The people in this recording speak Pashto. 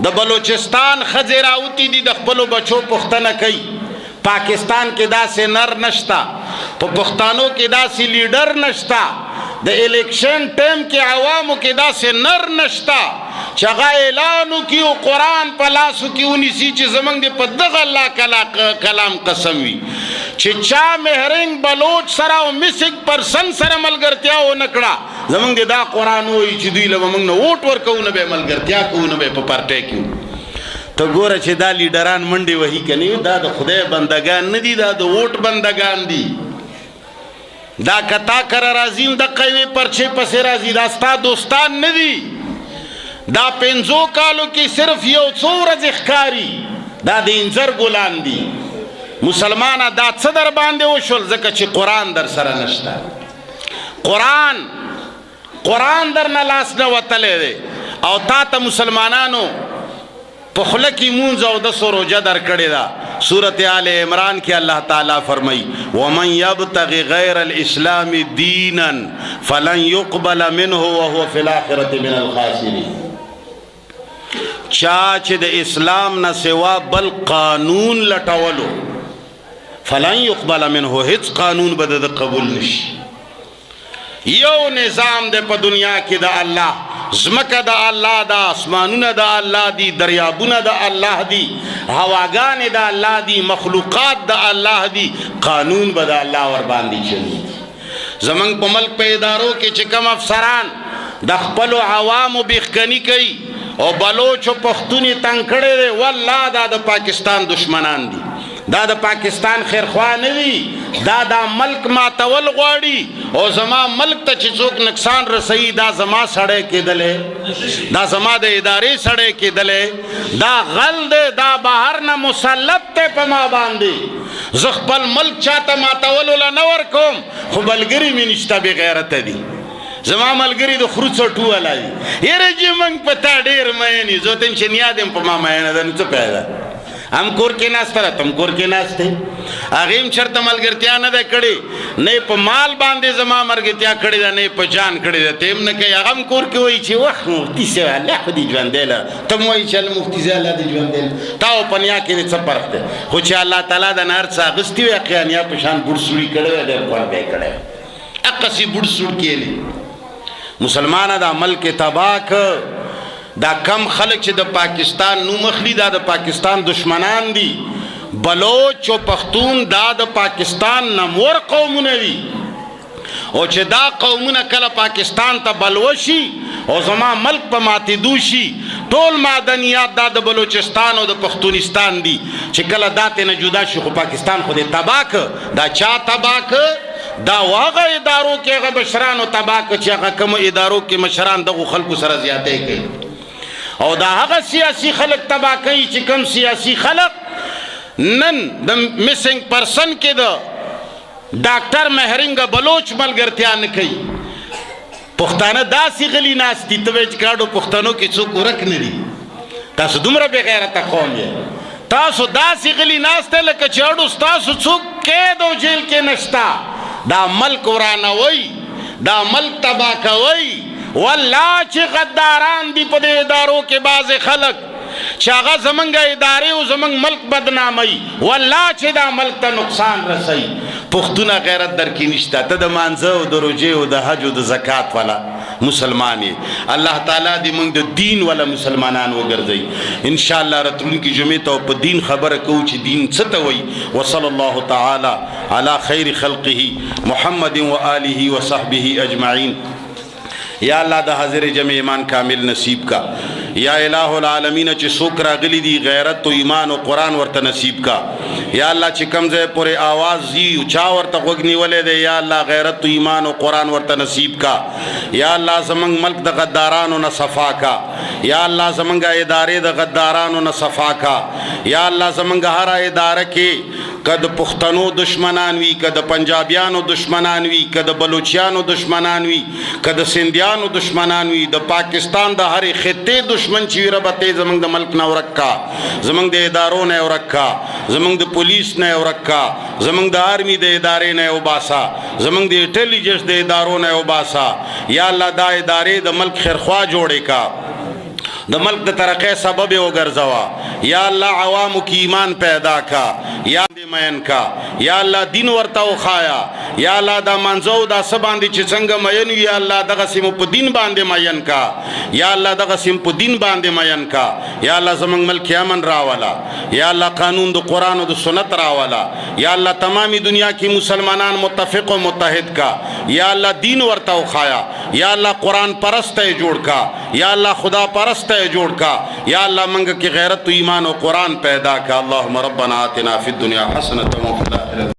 د بلوچستان ښځې راوتي دي د خپلو بچو پوښتنه کوي پاکستان کې داسې نر نشتا په پښتانو کې داسې لیډر نشتا د الیکشن ټایم کې عوامو کې داسې نر نشتا چې هغه اعلان وکړي او قرآن په لاسو کې ونیسي چې زموږ د په دغه الله کلام قسم وي چې چا مهرنګ بلوچ سره او مسک پرسن سره ملګرتیا ونه کړه زموږ د دا قرآن وایي چې دوی له موږ نه ووټ ورکوو نه به یې ملګرتیا کوو نه به یې په پارټۍ کې ته ګوره چې دا لیډران منډې وهي که نه دا د خدای بندګان نه دي دا د ووټ بندګان دي دا کتا کره راځي هم دقه یوې پرچې پسې راځي دا ستا دوستان نه دي دا 5 کالو کې صرف یو څو ورځې ښکاري دا د انځر ګلان دي مسلمانه دا څه در باندې وشول ځکه چې قرآن در سره نشته قرآن در نه لاس نه وتلی دی او تا ته مسلمانانو په خوله کې مونځ او 10 روژه در کړې ده سورت آل عمران کی اللہ تعالیٰ فرمائی وَمَنْ يَبْتَغِ غَيْرَ الْإِسْلَامِ دِينًا فَلَنْ يُقْبَلَ مِنْهُ وَهُوَ فِي الْآخِرَةِ مِنَ الْخَاسِرِينَ چاچ د اسلام نه سوا بل قانون لټولو فلن يقبل منه هیڅ قانون به د قبول نشي یو نظام د په دنیا کې د الله زمکه د الله دا اسمانونه د الله دي دریابونه د الله دي هواګانې د الله دي مخلوقات د الله دي قانون به د الله ور باندې چلی زمونږ په ملک په ادارو کې چې کوم افسران د خپلو عوامو بیخکني کوي او بلوچ او پښتوني تنګ کړی دی والله دا د پاکستان دشمنان دي دا د پاکستان خیرخوا نه دي دا ملک ماتول غواړي او زما ملک ته چې څوک نقصان رسوي دا زما سړی کېدلی دا زما د ادارې سړی کېدلی دا غل دی دا بهر نه مسلط دی په ما باندې زه خپل ملک چاته ماتولو له نه ورکوم خو ملګري مې نشته بې غیرته دي زما ملګري د خرو څټو والا دي یاره چې موږ په تا ډېر مین یو زه ته چې نیاد یم په ما مینه ده نو څه پیدا هم کور کې ناسته راته هم کور کې ناسته هغې هم چېرته ملګرتیا نه ده کړې نه په مال باندې زما ملګرتیا کړې ده نه په جان کړې ده ته هم نه کوي هغه هم کور کې وایي چې وخت مفتي صاحب الله خو دې ژوندی له ته هم وایي چې الله مفتي صاحب الله دې ژوندی له تا او پنیا کې دې څه فرق دی خو چې الله تعالی د نه هر څه اخیستي وي قیانیا په شان بوډ سوړي کړی وی ډېر خوند به یې کړی وی هغسې بوډ سوړ کېلی مسلمانه دا ملک تباک دا کم خلق چې د پاکستان نوم اخلي دا د پاکستان دشمنان دي بلوچ او پښتون دا د پاکستان نمور قومونه دي او چې دا قومونه کله پاکستان ته بلوشي او زما ملک په ماتېدو شي ټول معدنیات دا د بلوچستان او د پښتونستان دي چې کله دا ترې نه جدا شي خو پاکستان خو دې تباک دا چا تباک دا واغه ادارو کې هغه مشرانو تباک چې هغه کوم ادارو کې مشران دغو خلکو سره زیاتې کوي او دا هغه سیاسي خلک تبا کوي چې کوم سیاسي خلک نن د مسنګ پرسن کې د ډاکټر مهرنګ بلوچ ملګرتیا نه کوي پښتانه داسې غلي ناست دي ته وایې چې کاډو پښتنو کې څوک ورک نه دي تاسو دومره بې غیرته قوم یې تاسو داسې غلي ناست دی لکه چې اړو ستاسو څوک قید او جیل کې نشته دا ملک ورانوي دا ملک تبا کوي والله چې غداران دي په دې ادارو کې بعضې خلک چې هغه زمونږ ادارې او زمونږ ملک بدناموي والله چې دا ملک ته نقصان رسوي پښتونه غیرت در کې نشته ته د مانځه او د روژې او د حج او د زکات والا مسلمان یې الله تعالی دې موږ د دین والا مسلمانان وګرځوي انشاءالله راتلونکي جمعې ته په دین خبره کوو چې دین څه ته وایي وصلی الله تعالی علی خیر خلقه محمد و آله و صحبه اجمعین یا اللہ دا حضر جمع ایمان کامل نصیب کا یا الہ العالمین چی سوک راغلی دی غیرت و ایمان و قرآن ورطا نصیب کا یا اللہ چی کمزے پورے آواز زی چا ورطا غگنی ولے دے یا اللہ غیرت و ایمان و قرآن ورطا نصیب کا یا اللہ زمنگ ملک دا غداران و نصفا کا یا اللہ زمنگا ادارے دا غداران و نصفا کا یا اللہ زمنگا ہر ادارہ کے کد پختنو دشمنان وی کد پنجابیانو دشمنان وی کد بلوچیانو دشمنان وی کد سندیانو دشمنان وی د پاکستان د هر خطے دشمن چی ربطے زمنگ د ملک نہ ورکا زمنگ د اداروں نے ورکا زمنگ د پولیس نے ورکا زمنگ د آرمی د ادارے نے وباسا زمنگ د انٹیلیجنس د اداروں نے وباسا یا اللہ دا ادارے د ملک خیرخواہ جوڑے کا د ملک د ترقی سبب وګرځوا یا الله عوامو کی ایمان پیدا کا یا دې مین کا یا الله دین ورته وخایا یا الله دا منځو دا سباندې چې څنګه مین یا الله دغه سیم په دین باندې مین کا یا الله دغه سیم په دین باندې مین کا یا الله زمنګ ملک امن راوالا یا الله قانون د قران او د سنت راوالا یا الله تمامي دنیا کې مسلمانان متفق او متحد کا یا الله دین ورته وخایا یا الله قرآن پرست جوڑ کا یا اللہ خدا پرست جوڑ کا یا اللہ منگ کی غیرت و ایمان و قرآن پیدا کا اللہم ربنا آتنا فی الدنیا حسنة و فی الآخرة